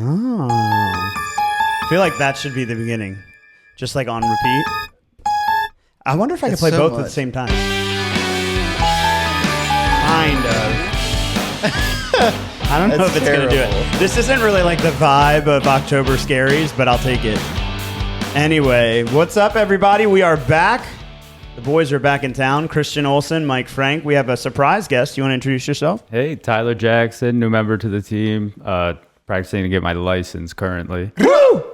Oh. I feel like that should be the beginning. Just like on repeat. I wonder if I could play both at the same time. Kind of. I don't know if it's going to do it. This isn't really like the vibe of October Scaries, but I'll take it. Anyway, what's up, everybody? We are back. The boys are back in town. Christian Olson, Mike Frank. We have a surprise guest. You want to introduce yourself? Hey, Tyler Jackson, new member to the team. Practicing to get my license currently. Woo!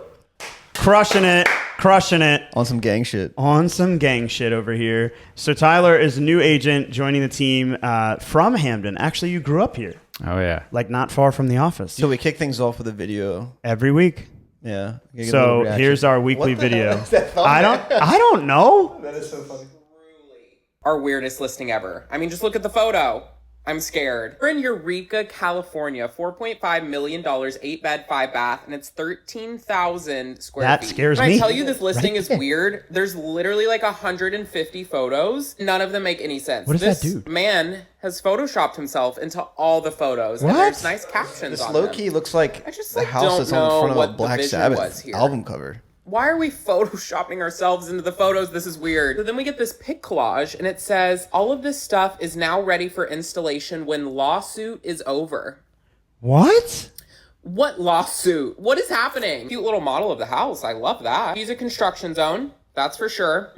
Crushing it. Crushing it. On some gang shit. On some gang shit over here. So Tyler is a new agent joining the team from Hamden. Actually, you grew up here. Oh, yeah. Like not far from the office. So we kick things off with a video. Every week. Yeah. So here's our weekly video. Hell is that I don't know. That is so funny. Our weirdest listing ever. I mean, just look at the photo. I'm scared. We're in Eureka, California. $4.5 million, 8-bed, 5-bath, and it's 13,000 square feet. That scares When me. I tell you this listing is weird, there's literally like 150 photos. None of them make any sense. What does this that do? Man has photoshopped himself into all the photos. What? And there's nice captions This on low-key them. looks like I just, the house that's on front of a Black Sabbath album cover. Why are we photoshopping ourselves into the photos? This is weird. So then we get this pic collage and it says, all of this stuff is now ready for installation when lawsuit is over. What? What lawsuit? What is happening? Cute little model of the house. I love that. He's a construction zone. That's for sure.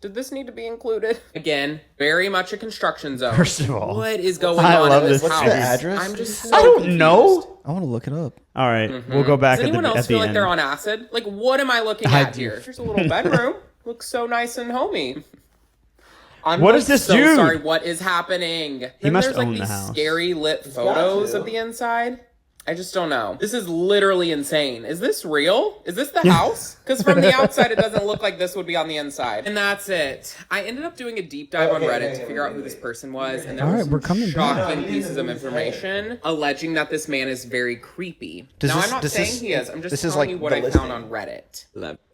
Did this need to be included? Again, very much a construction zone. First of all, what is going I on love in this this house? What's the address? I'm just so I don't confused. know. I want to look it up. All right, we'll go back Does at the anyone else at the feel like end. they're on acid? Like, what am I looking I at do. here? Here's a little bedroom. Looks so nice and homey. I'm What like, does this so do? sorry, what is happening? Then must there's like own the these house. scary lit photos of the inside. I just don't know. This is literally insane. Is this real? Is this the house? Because from the outside, it doesn't look like this would be on the inside. And that's it. I ended up doing a deep dive on Reddit to figure out who this person was. And there All were right, some we're coming shocking pieces of information alleging that this man is very creepy. I'm not saying he is. I'm just telling you what I found on Reddit.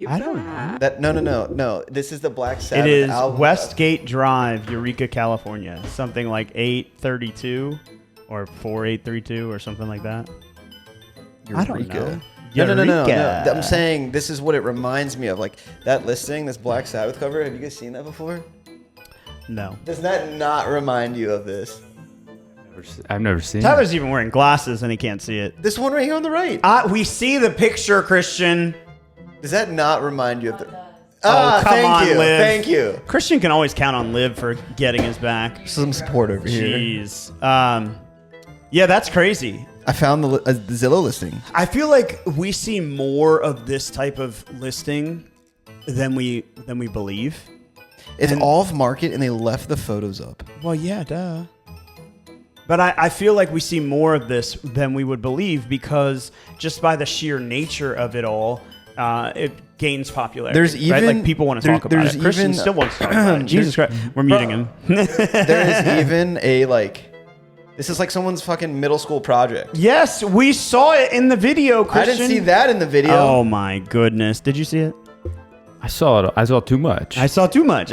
I don't know. That no. This is the Black Sabbath It is album. Westgate Drive, Eureka, California. Something like 832 or 4832 or something like that. I don't know. No. Eureka. I'm saying this is what it reminds me of. Like that listing, this Black Sabbath cover. Have you guys seen that before? No. Does that not remind you of this? I've never seen it. Tyler's even wearing glasses and he can't see it. This one right here on the right. We see the picture, Christian. Does that not remind you of the? Oh, come thank on, you. Liv. Thank you. Christian can always count on Liv for getting his back. Some support over here. Jeez. Yeah, that's crazy. I found the Zillow listing. I feel like we see more of this type of listing than we believe. It's off market and they left the photos up. Well, yeah, duh. But I feel like we see more of this than we would believe because just by the sheer nature of it all, it gains popularity. There's right? even like people want to talk about it. Christian still wants to talk about it. Jesus Christ, we're muting him. There is even a this is like someone's fucking middle school project. Yes, we saw it in the video, Christian. I didn't see that in the video. Oh my goodness. Did you see it? I saw it. I saw too much. I saw too much.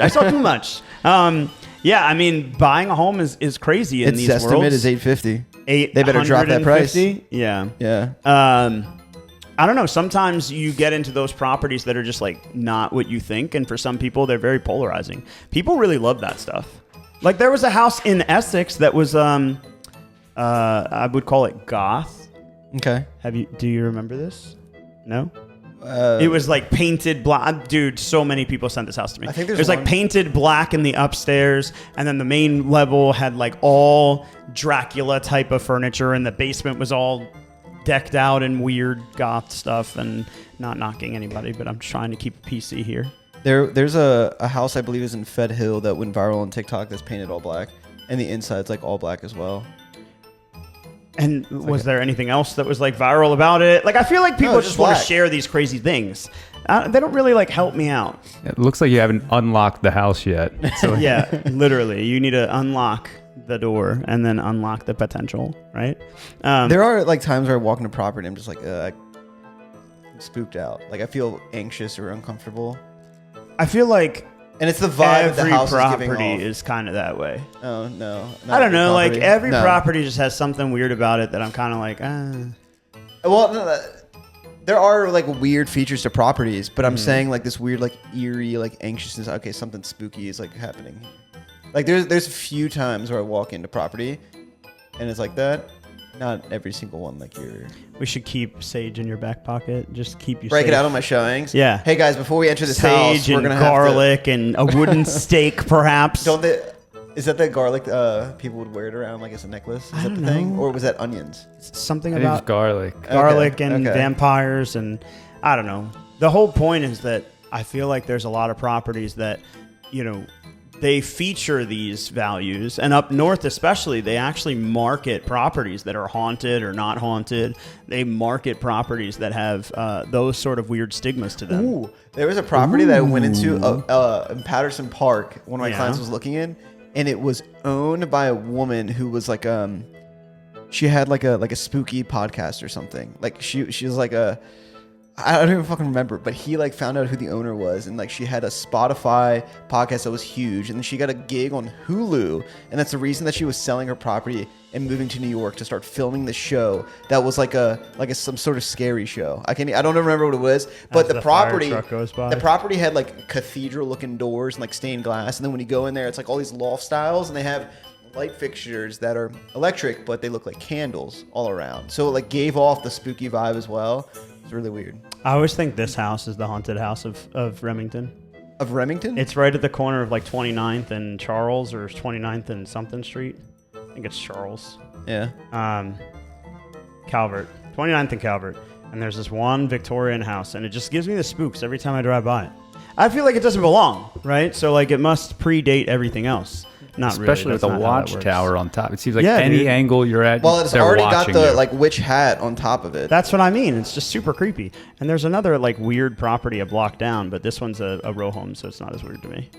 Yeah, I mean, buying a home is crazy in Its these estimate worlds. is $850. They better drop that price. Yeah. Yeah. I don't know. Sometimes you get into those properties that are just like not what you think. And for some people, they're very polarizing. People really love that stuff. Like there was a house in Essex that was, I would call it goth. Okay. Do you remember this? No? It was like painted black. Dude, so many people sent this house to me. I think it was like painted black in the upstairs, and then the main level had like all Dracula type of furniture, and the basement was all decked out in weird goth stuff. And not knocking anybody, but I'm trying to keep it PC here. There's a house I believe is in Fed Hill that went viral on TikTok that's painted all black, and the inside's like all black as well. And was there anything else that was like viral about it? Like I feel like people just want to black. share these crazy things. They don't really like help me out. It looks like you haven't unlocked the house yet. So Yeah, literally. You need to unlock the door and then unlock the potential, right? There are like times where I walk into property and I'm just like, I'm spooked out. Like I feel anxious or uncomfortable. I feel like And it's the vibe that the every house is property giving off. is kind of that way. Oh, no. I don't know. Like every No. property just has something weird about it that I'm kind of like, Well, there are like weird features to properties, but I'm saying like this weird like eerie like anxiousness. Okay, something spooky is like happening here. Like there's a few times where I walk into property, and it's like that. Not every single one like you're. We should keep sage in your back pocket. Just keep you Break safe. it out on my showings. Yeah. Hey guys, before we enter this Sage house, we're and gonna garlic and a wooden stake, perhaps. Don't they? Is that the garlic people would wear it around like as a necklace? Is that the thing, or was that onions? Something I think it's about garlic. and vampires, and I don't know. The whole point is that I feel like there's a lot of properties that, they feature these values, and up north especially, they actually market properties that are haunted or not haunted. They market properties that have those sort of weird stigmas to them. Ooh, there was a property that I went into in Patterson Park. One of my clients was looking in, and it was owned by a woman who was like she had like a spooky podcast or something. Like she was like I don't even fucking remember, but he like found out who the owner was, and like she had a Spotify podcast that was huge, and then she got a gig on Hulu, and that's the reason that she was selling her property and moving to New York to start filming the show. That was like some sort of scary show. I don't even remember what it was, but the property had like cathedral looking doors and like stained glass, and then when you go in there, it's like all these loft styles, and they have light fixtures that are electric, but they look like candles all around. So it like gave off the spooky vibe as well. It's really weird. I always think this house is the haunted house of Remington. Of Remington? It's right at the corner of like 29th and Charles, or 29th and something street. I think it's Charles. Yeah. Calvert. 29th and Calvert. And there's this one Victorian house, and it just gives me the spooks every time I drive by it. I feel like it doesn't belong, right? So like it must predate everything else. Not especially really. with a watchtower on top. It seems like Yeah, any dude. angle you're at, Well, it's they're already got watching the you. like witch hat on top of it. That's what I mean. It's just super creepy. And there's another like weird property a block down, but this one's a row home, so it's not as weird to me.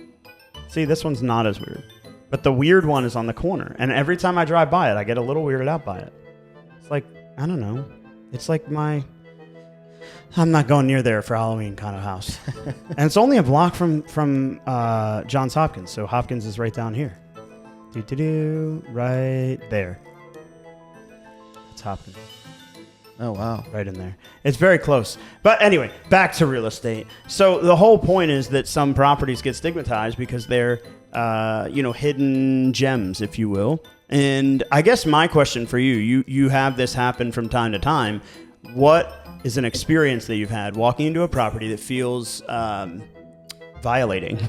See, this one's not as weird. But the weird one is on the corner. And every time I drive by it, I get a little weirded out by it. It's like, I don't know. It's like I'm not going near there for Halloween kind of house. And it's only a block from Johns Hopkins. So Hopkins is right down here. Right there. That's Hopkins. Oh, wow. Right in there. It's very close. But anyway, back to real estate. So the whole point is that some properties get stigmatized because they're, hidden gems, if you will. And I guess my question for you have this happen from time to time. What is an experience that you've had walking into a property that feels violating?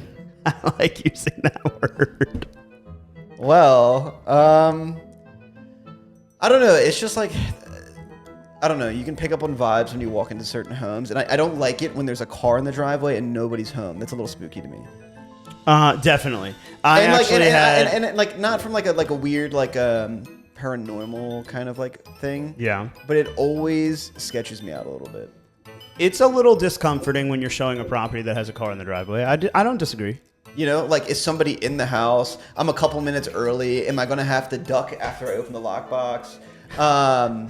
I like using that word. Well, I don't know. It's just like, I don't know. You can pick up on vibes when you walk into certain homes. And I don't like it when there's a car in the driveway and nobody's home. That's a little spooky to me. Definitely. I not from like a weird, like, paranormal kind of like thing. Yeah. But it always sketches me out a little bit. It's a little discomforting when you're showing a property that has a car in the driveway. I don't disagree. You know, like, is somebody in the house? I'm a couple minutes early. Am I going to have to duck after I open the lockbox? I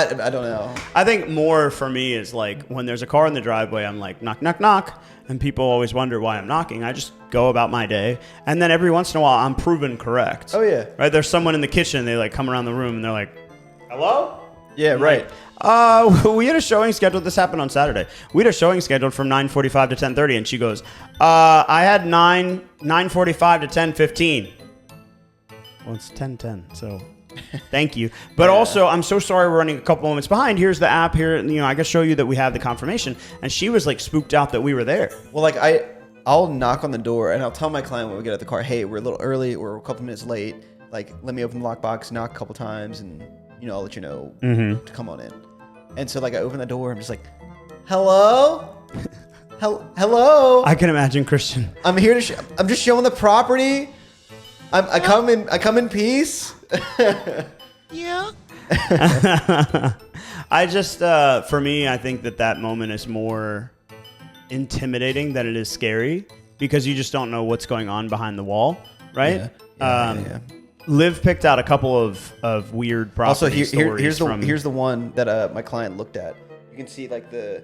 don't know. I think more for me is like when there's a car in the driveway, I'm like, knock, knock, knock. And people always wonder why I'm knocking. I just go about my day. And then every once in a while, I'm proven correct. Oh, yeah. Right? There's someone in the kitchen. They like come around the room and they're like, hello? Yeah, right. We had a showing scheduled. This happened on Saturday. We had a showing scheduled from 9:45 to 10:30, and she goes, I had 9:45 to 10:15. Well, it's 10:10, so thank you. But also, I'm so sorry we're running a couple moments behind. Here's the app here. I can show you that we have the confirmation. And she was like spooked out that we were there. Well, like I'll knock on the door, and I'll tell my client when we get at the car, hey, we're a little early, we're a couple minutes late. Like, let me open the lockbox, knock a couple times, and I'll let you know to come on in. And so, like, I open the door. I'm just like, hello? Hello? I can imagine Christian. I'm here to I'm just showing the property. I come in peace. Yeah. I just, for me, I think that moment is more intimidating than it is scary because you just don't know what's going on behind the wall, right? Yeah. Liv picked out a couple of weird property stories. Here's the one that my client looked at. You can see like the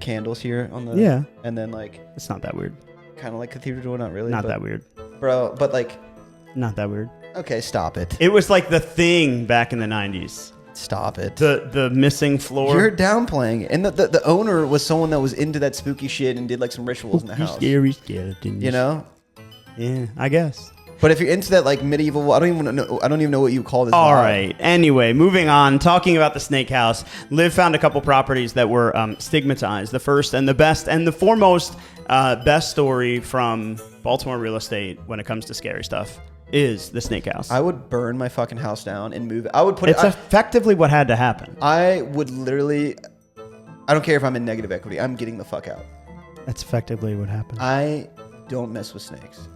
candles here on the and then like it's not that weird. Kind of like cathedral door, not really. Not that weird, bro. But like not that weird. Okay, stop it. It was like the thing back in the 90s. Stop it. The missing floor. You're downplaying. And the owner was someone that was into that spooky shit and did like some rituals in the house. Scary skeletons. You know? Yeah, I guess. But if you're into that like medieval, I don't even know what you call this. All vibe. right. Anyway, moving on. Talking about the snake house, Liv found a couple properties that were stigmatized. The first and the best and the foremost best story from Baltimore real estate when it comes to scary stuff is the snake house. I would burn my fucking house down and move it. I would put it's effectively what had to happen. I would literally. I don't care if I'm in negative equity. I'm getting the fuck out. That's effectively what happened. I don't mess with snakes.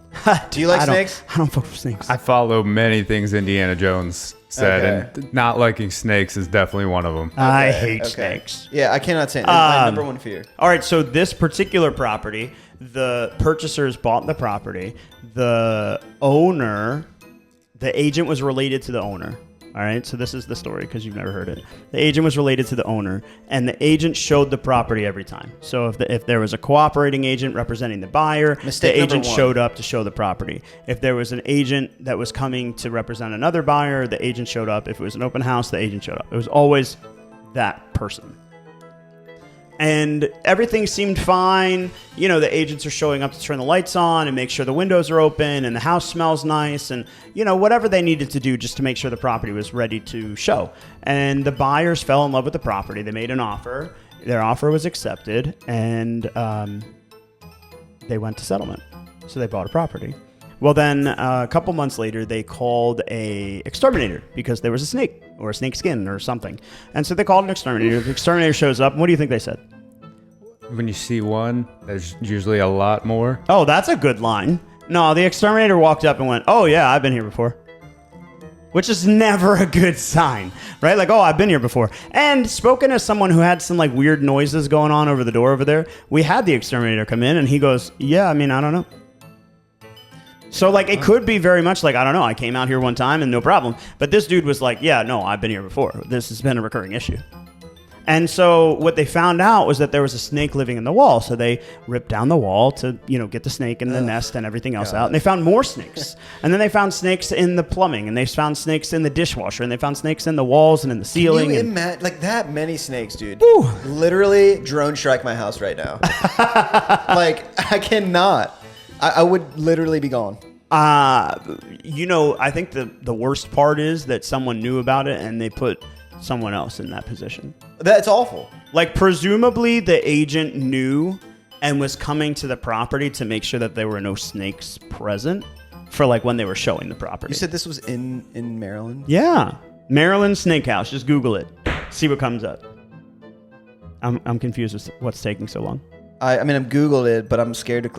Do you like snakes? I don't fuck with snakes. I follow many things Indiana Jones said, and not liking snakes is definitely one of them. I hate snakes. Yeah, I cannot say it. That's my number one fear. All right, so this particular property, the purchasers bought the property. The owner, the agent was related to the owner. All right, so this is the story because you've never heard it. The agent was related to the owner, and the agent showed the property every time. So if there was a cooperating agent representing the buyer, Mistake the number agent one. showed up to show the property. If there was an agent that was coming to represent another buyer, the agent showed up. If it was an open house, the agent showed up. It was always that person. And everything seemed fine. You know, the agents are showing up to turn the lights on and make sure the windows are open and the house smells nice and, you know, whatever they needed to do just to make sure the property was ready to show. And the buyers fell in love with the property. They made an offer. Their offer was accepted, and they went to settlement. So they bought a property. Well, then a couple months later, they called a exterminator because there was a snake or a snake skin or something. And so they called an exterminator. The exterminator shows up. And what do you think they said? When you see one, there's usually a lot more. Oh, that's a good line. No, the exterminator walked up and went, "Oh, yeah, I've been here before." Which is never a good sign, right? Like, "Oh, I've been here before." And spoken as someone who had some like weird noises going on over the door over there, we had the exterminator come in and he goes, "Yeah, I mean, I don't know." So, like, it could be very much like, I don't know, I came out here one time and no problem. But this dude was like, "Yeah, no, I've been here before. This has been a recurring issue." And so what they found out was that there was a snake living in the wall. So they ripped down the wall to, you know, get the snake and the nest and everything else out. And they found more snakes. And then they found snakes in the plumbing. And they found snakes in the dishwasher. And they found snakes in the walls and in the ceiling. Can you imagine, like, that many snakes, dude? Woo. Literally drone strike my house right now. Like, I cannot. I would literally be gone. You know, I think the worst part is that someone knew about it and they put someone else in that position. That's awful. Like, presumably the agent knew and was coming to the property to make sure that there were no snakes present for like when they were showing the property. You said this was in Maryland? Yeah. Maryland Snake House. Just Google it. See what comes up. I'm confused with what's taking so long. I mean, I've Googled it, but I'm scared to...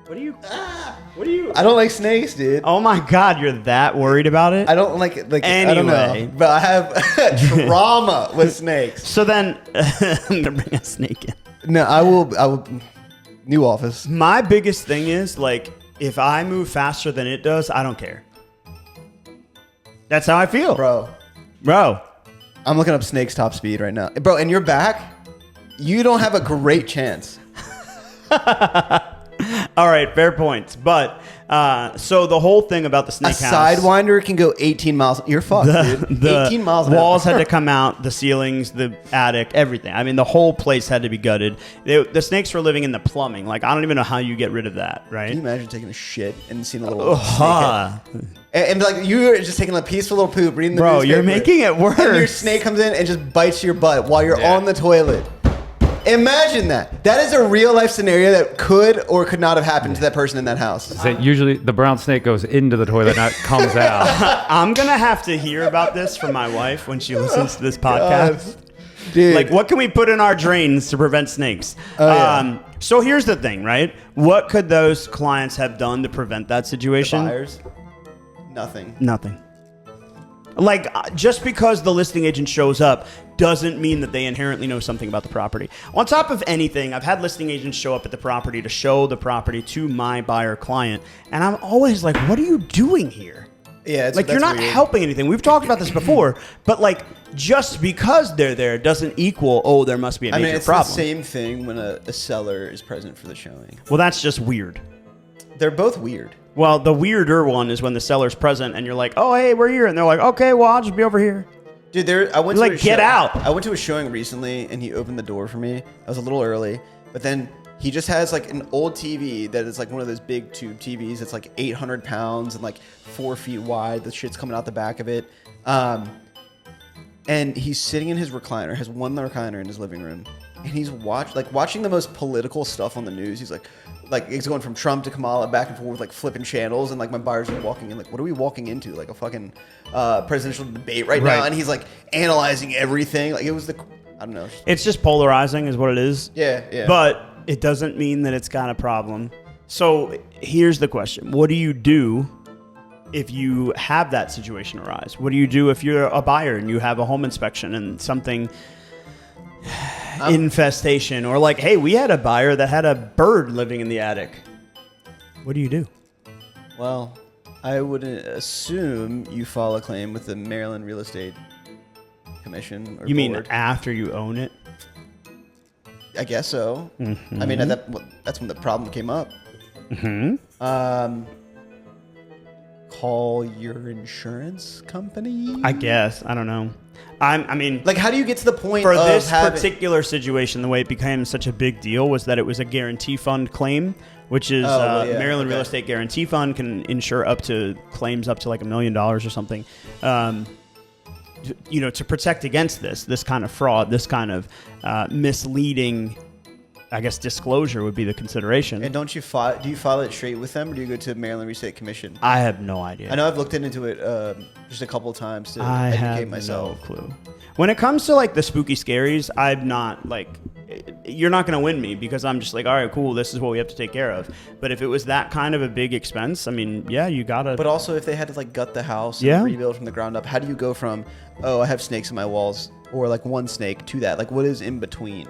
What are you... I don't like snakes, dude. Oh my God, you're that worried about it? I don't like Anyway. I don't know. But I have trauma with snakes. So then, I'm going to bring a snake in. No, I will... New office. My biggest thing is, like, if I move faster than it does, I don't care. That's how I feel. Bro. I'm looking up snakes top speed right now. Bro, and you're back? You don't have a great chance. All right, fair points. But so the whole thing about the snake A house, sidewinder can go 18 miles. You're fucked, dude. the 18 miles an hour. walls had to come out, the ceilings, the attic, everything. I mean, the whole place had to be gutted. The snakes were living in the plumbing. Like, I don't even know how you get rid of that, right? Can you imagine taking a shit and seeing a little snake head? And like you're just taking a peaceful little poop, reading the Bro, newspaper, you're making it worse. And your snake comes in and just bites your butt while you're on the toilet. Imagine that. That is a real life scenario that could or could not have happened to that person in that house. So usually the brown snake goes into the toilet, not comes out. I'm going to have to hear about this from my wife when she listens to this podcast. Dude. Like, what can we put in our drains to prevent snakes? So here's the thing, right? What could those clients have done to prevent that situation? Buyers? Nothing. Nothing. Like, just because the listing agent shows up doesn't mean that they inherently know something about the property. On top of anything, I've had listing agents show up at the property to show the property to my buyer client, and I'm always like, what are you doing here? Yeah, like, you're not helping anything. We've talked about this before, but like, just because they're there doesn't equal, oh, there must be a major problem. It's the same thing when a seller is present for the showing. Well, that's just weird. They're both weird. Well, the weirder one is when the seller's present and you're like, oh, hey, we're here. And they're like, okay, well, I'll just be over here. Dude, I went to like, get out. I went to a showing recently, and he opened the door for me. I was a little early, but then he just has like an old TV that is like one of those big tube TVs. It's like 800 pounds and like 4 feet wide. The shit's coming out the back of it. And he's sitting in his recliner, has one recliner in his living room, and he's watching the most political stuff on the news. He's like he's going from Trump to Kamala back and forth, like flipping channels, and like my buyers are walking in, like, what are we walking into? Like a fucking presidential debate right now, and he's like analyzing everything. Like it was I don't know. It's just polarizing, is what it is. Yeah. But it doesn't mean that it's got a problem. So here's the question: what do you do if you have that situation arise? What do you do if you're a buyer and you have a home inspection and something infestation, or like, hey, we had a buyer that had a bird living in the attic? What do you do? Well, I would assume you file a claim with the Maryland Real Estate Commission. Or you mean board. after you own it? I guess so. Mm-hmm. I mean, that's when the problem came up. Mm-hmm. Call your insurance company? I guess. I don't know. I mean, like, how do you get to the point for of this particular situation? The way it became such a big deal was that it was a guarantee fund claim, which is Maryland Real Estate Guarantee Fund can insure up to claims up to like $1 million or something. To protect against this kind of fraud, this kind of misleading, I guess, disclosure would be the consideration. And do you file it straight with them, or do you go to Maryland Real Estate Commission? I have no idea. I know I've looked into it just a couple of times to educate myself. I have no clue. When it comes to like the spooky scaries, I'm not like, you're not going to win me because I'm just like, all right, cool, this is what we have to take care of. But if it was that kind of a big expense, I mean, yeah, you gotta. But also, if they had to like gut the house and rebuild from the ground up, how do you go from, oh, I have snakes in my walls, or like one snake, to that? Like, what is in between?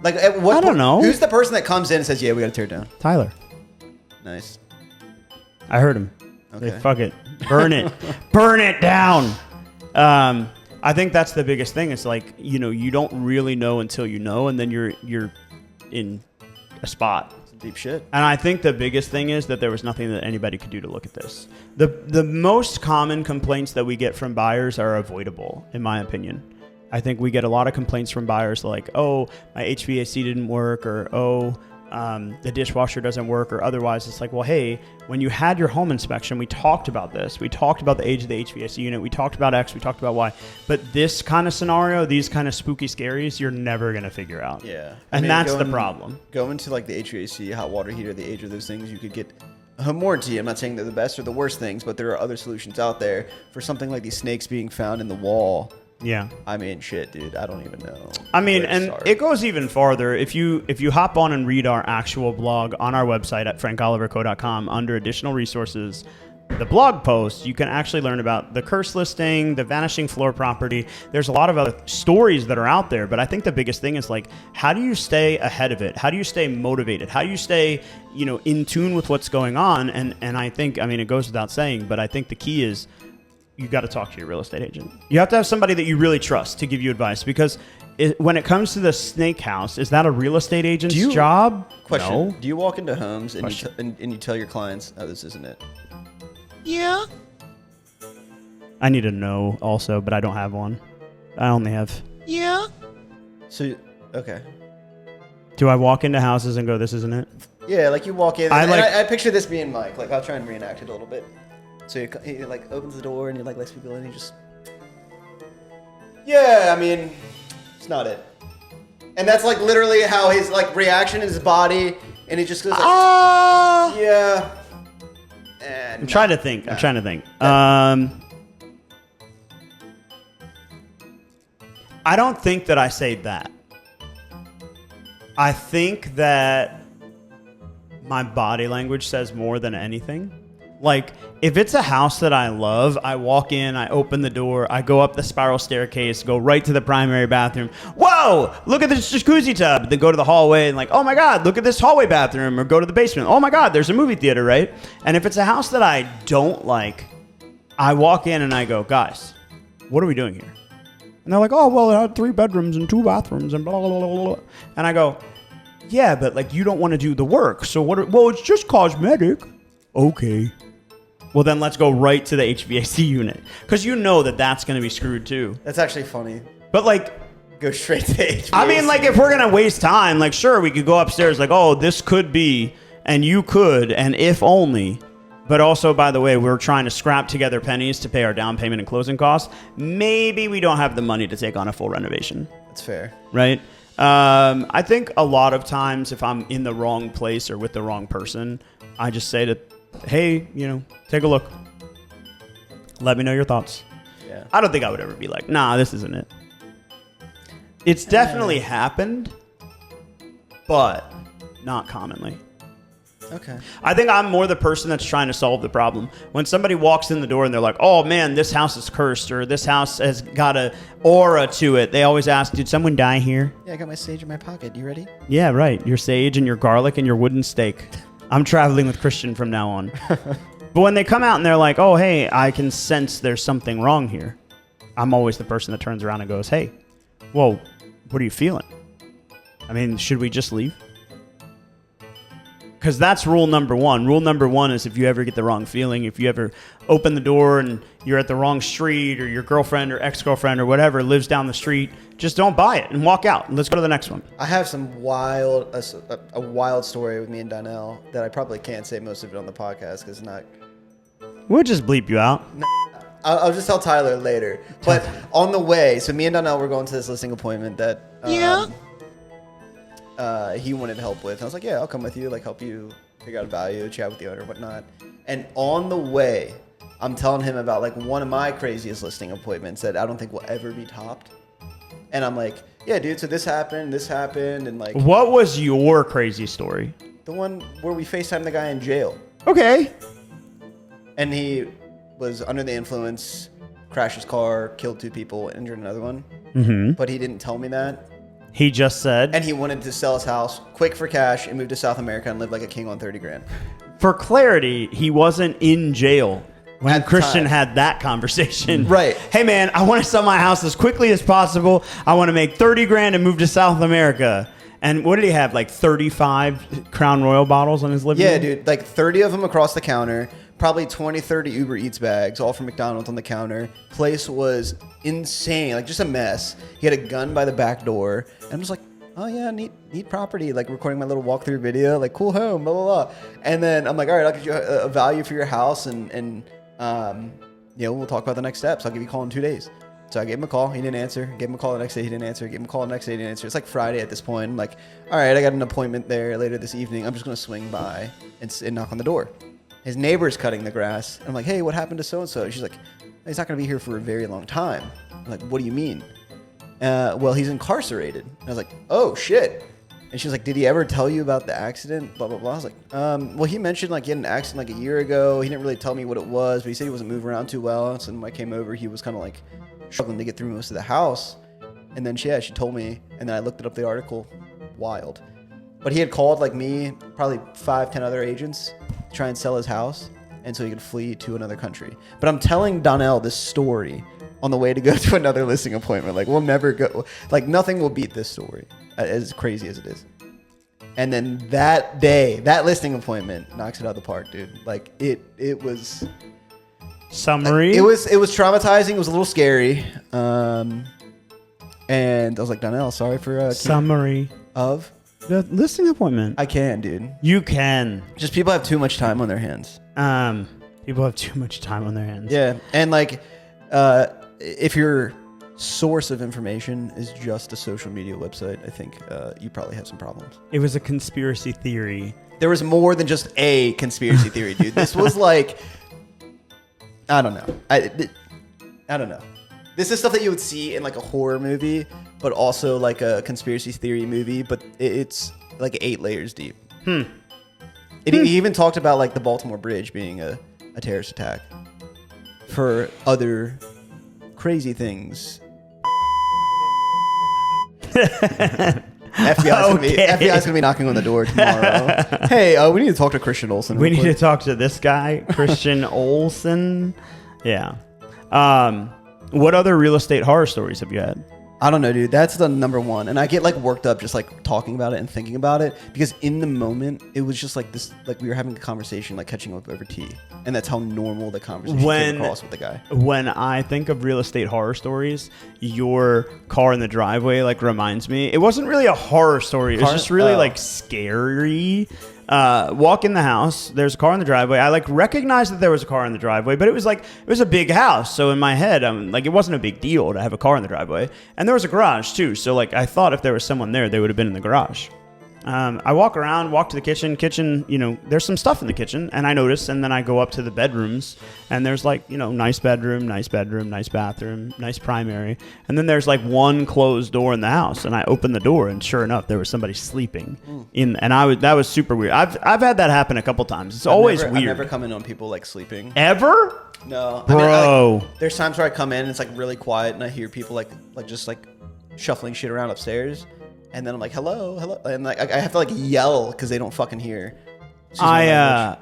Like, at what I don't know. Who's the person that comes in and says, yeah, we got to tear it down? Tyler. Nice. I heard him. Okay. Like, fuck it. Burn it. Burn it down. I think that's the biggest thing. It's like, you don't really know until you know, and then you're in a spot. Some deep shit. And I think the biggest thing is that there was nothing that anybody could do to look at this. The most common complaints that we get from buyers are avoidable, in my opinion. I think we get a lot of complaints from buyers like, oh, my HVAC didn't work, or the dishwasher doesn't work, or otherwise. It's like, well, hey, when you had your home inspection, we talked about this. We talked about the age of the HVAC unit. We talked about X. We talked about Y. But this kind of scenario, these kind of spooky scaries, you're never going to figure out. Yeah. And that's the problem. Going to like the HVAC, hot water heater, the age of those things, you could get a home warranty. I'm not saying they're the best or the worst things, but there are other solutions out there for something like these snakes being found in the wall. Yeah. I mean, shit, dude. I don't even know. I mean, and it goes even farther. If you hop on and read our actual blog on our website at frankoliverco.com under additional resources, the blog post, you can actually learn about the curse listing, the vanishing floor property. There's a lot of other stories that are out there, but I think the biggest thing is like, how do you stay ahead of it? How do you stay motivated? How do you stay, in tune with what's going on? And I think, I mean, it goes without saying, but I think the key is, you got to talk to your real estate agent. You have to have somebody that you really trust to give you advice, because when it comes to the snake house, is that a real estate agent's job? Question. No. Do you walk into homes and you tell your clients, oh, this isn't it? Yeah. I need to know also, but I don't have one. I only have. Yeah. So, okay. Do I walk into houses and go, this isn't it? Yeah, like you walk in. I picture this being Mike. Like, I'll try and reenact it a little bit. So he like opens the door and he like lets people in and he just... Yeah, I mean, it's not it. And that's like literally how his like reaction in his body, and he just goes like, yeah. And I'm trying to think. I don't think that I say that. I think that my body language says more than anything. Like, if it's a house that I love, I walk in, I open the door, I go up the spiral staircase, go right to the primary bathroom. Whoa, look at this jacuzzi tub. Then go to the hallway and like, oh my God, look at this hallway bathroom, or go to the basement. Oh my God, there's a movie theater, right? And if it's a house that I don't like, I walk in and I go, guys, what are we doing here? And they're like, oh, well, it had 3 bedrooms and 2 bathrooms and blah, blah, blah, blah. And I go, yeah, but like, you don't want to do the work. So well, it's just cosmetic. Okay. well, then let's go right to the HVAC unit. Because you know that's going to be screwed too. That's actually funny. But like, go straight to HVAC. I mean, like, if we're going to waste time, like, sure, we could go upstairs, like, oh, this could be, and you could, and if only. But also, by the way, we're trying to scrap together pennies to pay our down payment and closing costs. Maybe we don't have the money to take on a full renovation. That's fair. Right? I think a lot of times if I'm in the wrong place or with the wrong person, I just say to, hey, take a look. Let me know your thoughts. Yeah. I don't think I would ever be like, nah, this isn't it. It's definitely happened, but not commonly. Okay. I think I'm more the person that's trying to solve the problem. When somebody walks in the door and they're like, oh man, this house is cursed, or this house has got a aura to it, they always ask, did someone die here? Yeah, I got my sage in my pocket. You ready? Yeah, right. Your sage and your garlic and your wooden stake. I'm traveling with Christian from now on. But when they come out and they're like, oh, hey, I can sense there's something wrong here, I'm always the person that turns around and goes, hey, whoa, what are you feeling? I mean, should we just leave? Because that's rule number one. Rule number one is if you ever get the wrong feeling, if you ever open the door and you're at the wrong street, or your girlfriend or ex-girlfriend or whatever lives down the street, just don't buy it and walk out. And let's go to the next one. I have some a wild story with me and Donnell that I probably can't say most of it on the podcast because it's not. We'll just bleep you out. I'll just tell Tyler later. But on the way, so me and Donnell were going to this listing appointment that he wanted help with. And I was like, yeah, I'll come with you, like help you figure out a value, chat with the owner, whatnot. And on the way, I'm telling him about like one of my craziest listing appointments that I don't think will ever be topped. And I'm like, yeah, dude, so this happened, and like. What was your crazy story? The one where we FaceTimed the guy in jail. Okay. And he was under the influence, crashed his car, killed 2 people, injured another one. Mm-hmm. But he didn't tell me that. He just said. And he wanted to sell his house quick for cash and move to South America and live like a king on 30 grand. For clarity, he wasn't in jail when At the Christian time. had that conversation. Right. Hey man, I want to sell my house as quickly as possible. I want to make 30 grand and move to South America. And what did he have? Like 35 Crown Royal bottles on his living room? Yeah, dude. Like 30 of them across the counter. Probably 20, 30 Uber Eats bags, all from McDonald's on the counter. Place was insane. Like just a mess. He had a gun by the back door. And I'm just like, oh yeah, neat property. Like recording my little walkthrough video. Like cool home, blah, blah, blah. And then I'm like, all right, I'll get you a value for your house. And we'll talk about the next steps. I'll give you a call in 2 days. So I gave him a call. He didn't answer. Gave him a call the next day. He didn't answer. Gave him a call the next day. He didn't answer. It's like Friday at this point. I'm like, all right, I got an appointment there later this evening. I'm just going to swing by and knock on the door. His neighbor's cutting the grass. I'm like, hey, what happened to so-and-so? She's like, he's not going to be here for a very long time. I'm like, what do you mean? Well, he's incarcerated. And I was like, oh, shit. And she was like, did he ever tell you about the accident? Blah, blah, blah. I was like, well, he mentioned like he had an accident like a year ago. He didn't really tell me what it was, but he said he wasn't moving around too well. So when I came over, he was kind of like struggling to get through most of the house. And then she told me, and then I looked up the article. Wild. But he had called like me, probably 5-10 other agents to try and sell his house, and so he could flee to another country. But I'm telling Donnell this story on the way to go to another listing appointment. Like we'll never go, like nothing will beat this story, as crazy as it is. And then that day, that listing appointment knocks it out of the park, dude. Like it was Summary. It was traumatizing. It was a little scary. And I was like, Donnell, sorry for Summary of the listing appointment. I can, dude. You can. Just people have too much time on their hands. People have too much time on their hands. Yeah, and like, if your source of information is just a social media website, I think you probably have some problems. It was a conspiracy theory. There was more than just a conspiracy theory, dude. This was like, I don't know. I don't know. This is stuff that you would see in like a horror movie, but also like a conspiracy theory movie, but it's like 8 layers deep. He even talked about like the Baltimore Bridge being a terrorist attack for other crazy things. FBI's gonna be knocking on the door tomorrow. Hey, we need to talk to Christian Olson. We need to talk to this guy, Christian Olson. Yeah. What other real estate horror stories have you had? I don't know, dude. That's the number one. And I get like worked up just like talking about it and thinking about it because in the moment it was just like this, like we were having a conversation, like catching up over tea. And that's how normal the conversation came across with the guy. When I think of real estate horror stories, your car in the driveway like reminds me. It wasn't really a horror story. It was just really like scary. Walk in the house. There's a car in the driveway. I like recognized that there was a car in the driveway, but it was a big house. So in my head, like it wasn't a big deal to have a car in the driveway. And there was a garage too. So like I thought if there was someone there, they would have been in the garage. I walk to the kitchen, you know, there's some stuff in the kitchen and I notice, and then I go up to the bedrooms and there's like, you know, nice bedroom, nice bathroom, nice primary. And then there's like one closed door in the house and I open the door and sure enough, there was somebody sleeping that was super weird. I've had that happen a couple times. It's always weird. I've never come in on people like sleeping. Ever? No. Bro. There's times where I come in and it's like really quiet and I hear people like just like shuffling shit around upstairs. And then I'm like, hello. And like, I have to like yell because they don't fucking hear. I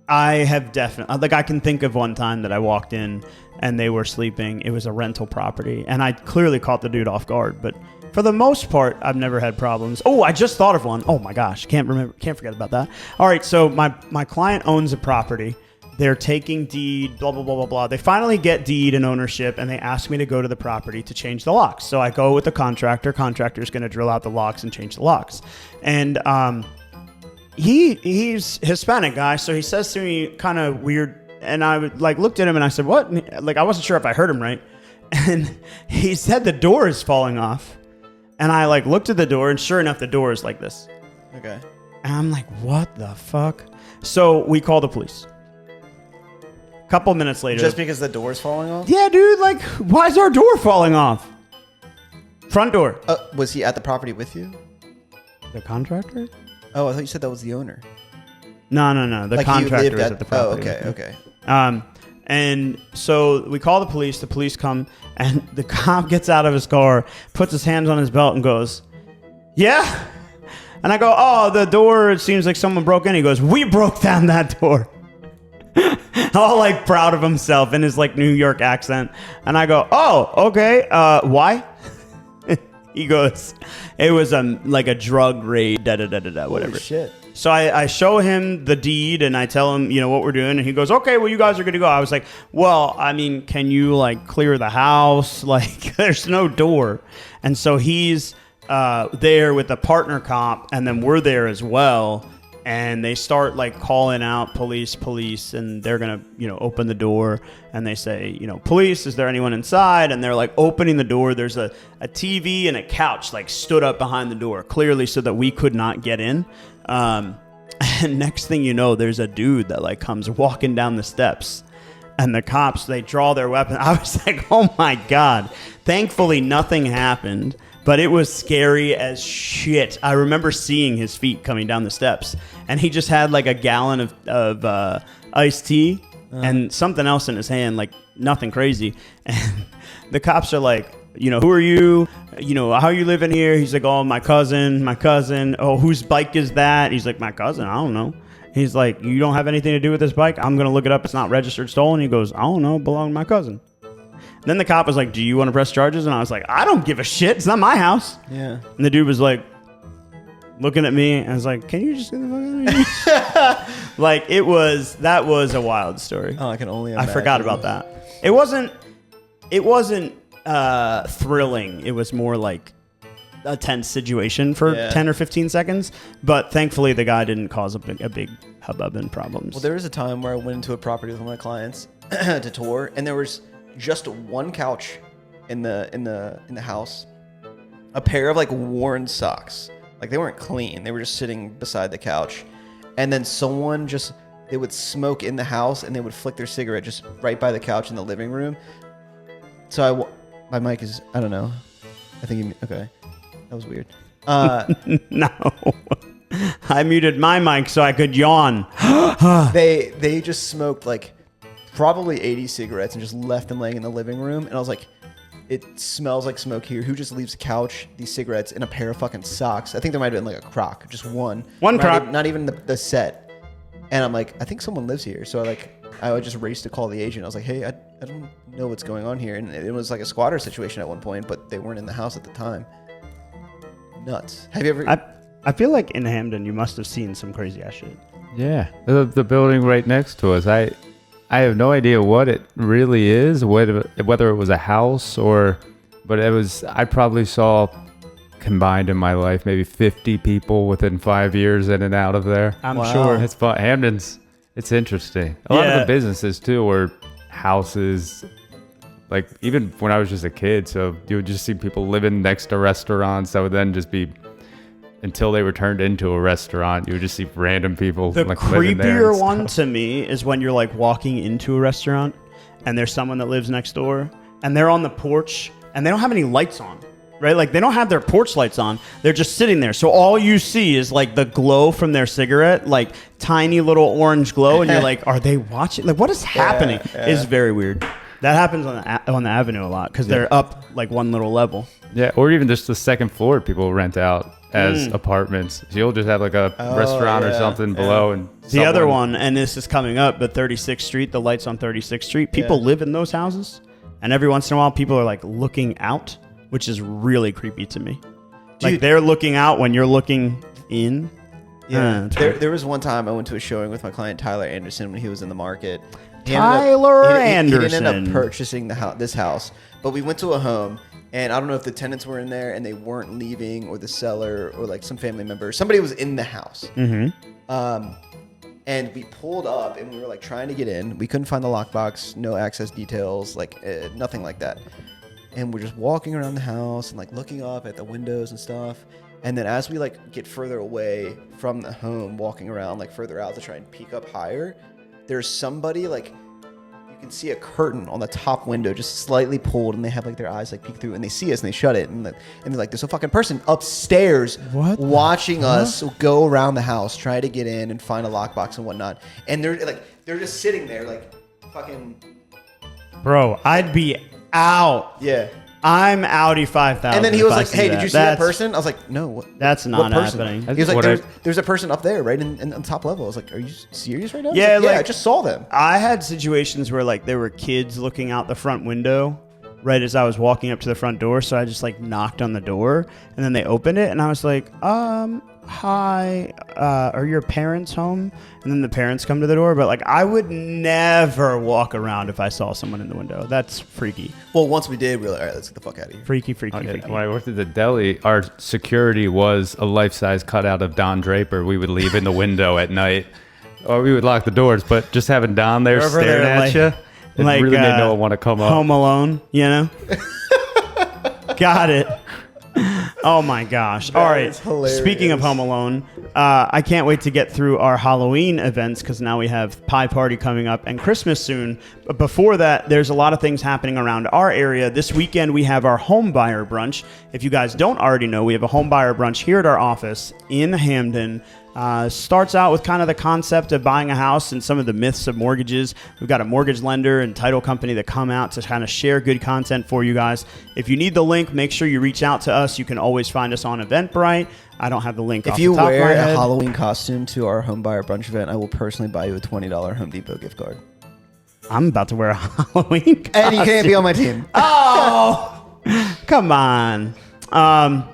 have definitely, like I can think of one time that I walked in and they were sleeping. It was a rental property and I clearly caught the dude off guard, but for the most part, I've never had problems. Oh, I just thought of one. Oh my gosh. Can't forget about that. All right. So my client owns a property. They're taking deed, blah, blah, blah, blah, blah. They finally get deed and ownership, and they ask me to go to the property to change the locks. So I go with the contractor. Contractor's going to drill out the locks and change the locks. And he's Hispanic guy, so he says to me kind of weird, and I like looked at him and I said, what? And like I wasn't sure if I heard him right. And he said the door is falling off. And I like looked at the door, and sure enough, the door is like this. Okay. And I'm like, what the fuck? So we call the police. Couple minutes later. Just because the door's falling off? Yeah, dude, like, why is our door falling off? Front door. Was he at the property with you? The contractor? Oh, I thought you said that was the owner. No. The like contractor is at the property. Oh, okay. And so we call the police come, and the cop gets out of his car, puts his hands on his belt and goes, yeah? And I go, oh, the door, it seems like someone broke in. He goes, we broke down that door. All like proud of himself in his like New York accent. And I go, oh, okay. Why? He goes, it was like a drug raid, whatever. Holy shit. So I show him the deed and I tell him, you know, what we're doing. And he goes, okay, well, you guys are good to go. I was like, well, I mean, can you like clear the house? Like there's no door. And so he's there with the partner cop, and then we're there as well. And they start like calling out police, and they're going to, you know, open the door, and they say, you know, police, is there anyone inside? And they're like opening the door. There's a TV and a couch like stood up behind the door, clearly so that we could not get in. And next thing you know, there's a dude that like comes walking down the steps, and the cops, they draw their weapon. I was like, oh my God. Thankfully, nothing happened. But it was scary as shit. I remember seeing his feet coming down the steps, and he just had like a gallon of iced tea and something else in his hand, like nothing crazy. And the cops are like, you know, who are you? You know, how you living here? He's like, oh, my cousin. Oh, whose bike is that? He's like, my cousin. I don't know. He's like, you don't have anything to do with this bike? I'm going to look it up. It's not registered, stolen. He goes, I don't know. It belonged to my cousin. Then the cop was like, do you want to press charges? And I was like, I don't give a shit. It's not my house. Yeah. And the dude was like, looking at me. And I was like, can you just get the fuck out of here? Like, that was a wild story. Oh, I can only imagine. I forgot about that. It wasn't thrilling. It was more like a tense situation for 10 or 15 seconds. But thankfully, the guy didn't cause a big hubbub and problems. Well, there was a time where I went into a property with one of my clients to tour, and there was just one couch in the house, a pair of like worn socks, like they weren't clean, they were just sitting beside the couch, and then they would smoke in the house and they would flick their cigarette just right by the couch in the living room. So my mic is, I don't know, I think okay, that was weird. No, I muted my mic so I could yawn. They just smoked like probably 80 cigarettes and just left them laying in the living room. And I was like, it smells like smoke here. Who just leaves a couch, these cigarettes, and a pair of fucking socks? I think there might have been like a crock, just one. One crock. Not even the set. And I'm like, I think someone lives here. So I would just race to call the agent. I was like, hey, I don't know what's going on here. And it was like a squatter situation at one point, but they weren't in the house at the time. Nuts. Have you ever? I feel like in Hamden, you must have seen some crazy ass shit. Yeah, the building right next to us. I have no idea what it really is, whether it was a house but it was. I probably saw combined in my life maybe 50 people within 5 years in and out of there. I'm Wow. sure. It's fun. Hamden's. It's interesting. A lot of the businesses too were houses. Like even when I was just a kid, so you would just see people living next to restaurants that would then just be. Until they were turned into a restaurant, you would just see random people The like living there creepier and one stuff. to me is when you're like walking into a restaurant and there's someone that lives next door and they're on the porch and they don't have any lights on, right? Like they don't have their porch lights on. They're just sitting there. So all you see is like the glow from their cigarette, like tiny little orange glow. And you're like, are they watching? Like what is happening? It's very weird. That happens on the avenue a lot because they're up like one little level. Yeah, or even just the second floor people rent out as apartments. So you'll just have like a restaurant or something below. And The other one, and this is coming up, but 36th Street, the lights on 36th Street, people live in those houses. And every once in a while, people are like looking out, which is really creepy to me. Like Dude. they're looking out when you're looking in. Yeah. it's weird. There was one time I went to a showing with my client Tyler Anderson when he was in the market. He Anderson. ended up purchasing this house, but we went to a home, and I don't know if the tenants were in there and they weren't leaving, or the seller, or like some family member. Somebody was in the house. And we pulled up, and we were like trying to get in. We couldn't find the lockbox, no access details, like nothing like that. And we're just walking around the house and like looking up at the windows and stuff. And then as we like get further away from the home, walking around like further out to try and peek up higher, there's somebody like, you can see a curtain on the top window just slightly pulled, and they have like their eyes like peek through, and they see us and they shut it, and they're like, there's a fucking person upstairs watching us go around the house, try to get in and find a lockbox and whatnot. And they're just sitting there like fucking. Bro, I'd be out. Yeah. I'm Audi 5000. And then he if was I like, see hey, that. did you see that person? I was like, no. That's not what person? happening. He was like, What there's a person up there, right, in on top level. I was like, are you serious right now? Yeah, Like, like- I just saw them. I had situations where like there were kids looking out the front window right as I was walking up to the front door. So I just like knocked on the door, and then they opened it, and I was like, hi, are your parents home? And then the parents come to the door. But like I would never walk around if I saw someone in the window. That's freaky. Well, once we did, we were like, all right, let's get the fuck out of here. Freaky, freaky, Okay, freaky. when I worked at the deli, our security was a life-size cutout of Don Draper. We would leave in the window at night, or we would lock the doors. But just having Don there Over staring there, at like- you, it like, really made no one want to come up. Home Alone, you know? Got it. Oh my gosh. All right. is hilarious. Speaking of Home Alone, I can't wait to get through our Halloween events because now we have Pie Party coming up and Christmas soon. But before that, there's a lot of things happening around our area. This weekend, we have our home buyer brunch. If you guys don't already know, we have a home buyer brunch here at our office in Hamden. Starts out with kind of the concept of buying a house and some of the myths of mortgages. We've got a mortgage lender and title company that come out to kind of share good content for you guys. If you need the link, make sure you reach out to us. You can always find us on Eventbrite. I don't have the link off If you the top of my wear a head. Halloween costume to our home buyer brunch event, I will personally buy you a $20 Home Depot gift card. I'm about to wear a Halloween costume. And you can't be on my team. Oh, come on.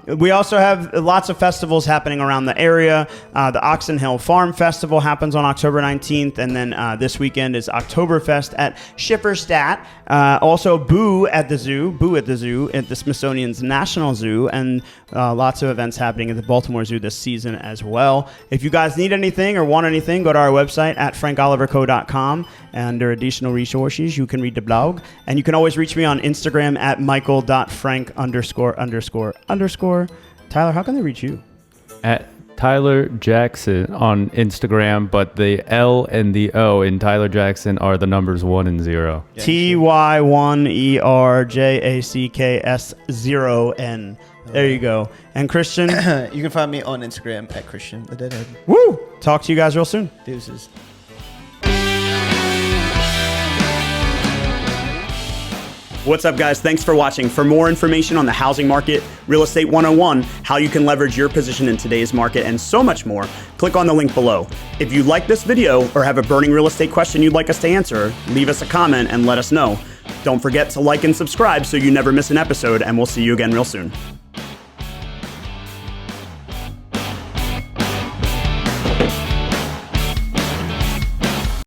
We also have lots of festivals happening around the area. The Oxon Hill Farm Festival happens on October 19th, and then this weekend is Oktoberfest at Schifferstadt. Also, Boo at the Zoo at the Smithsonian's National Zoo, and lots of events happening at the Baltimore Zoo this season as well. If you guys need anything or want anything, go to our website at frankoliverco.com. Under additional resources, you can read the blog, and you can always reach me on Instagram at michael.frank___. Tyler, how can they reach you? At Tyler Jackson on Instagram, but the L and the O in Tyler Jackson are the numbers 1 and 0. TY1ERJACKS0N. There you go. And Christian, You can find me on Instagram at Christian the Deadhead. woo! Talk to you guys real soon. Deuces. What's up, guys? Thanks for watching. For more information on the housing market, Real Estate 101, how you can leverage your position in today's market, and so much more, click on the link below. If you like this video or have a burning real estate question you'd like us to answer, leave us a comment and let us know. Don't forget to like and subscribe so you never miss an episode, and we'll see you again real soon.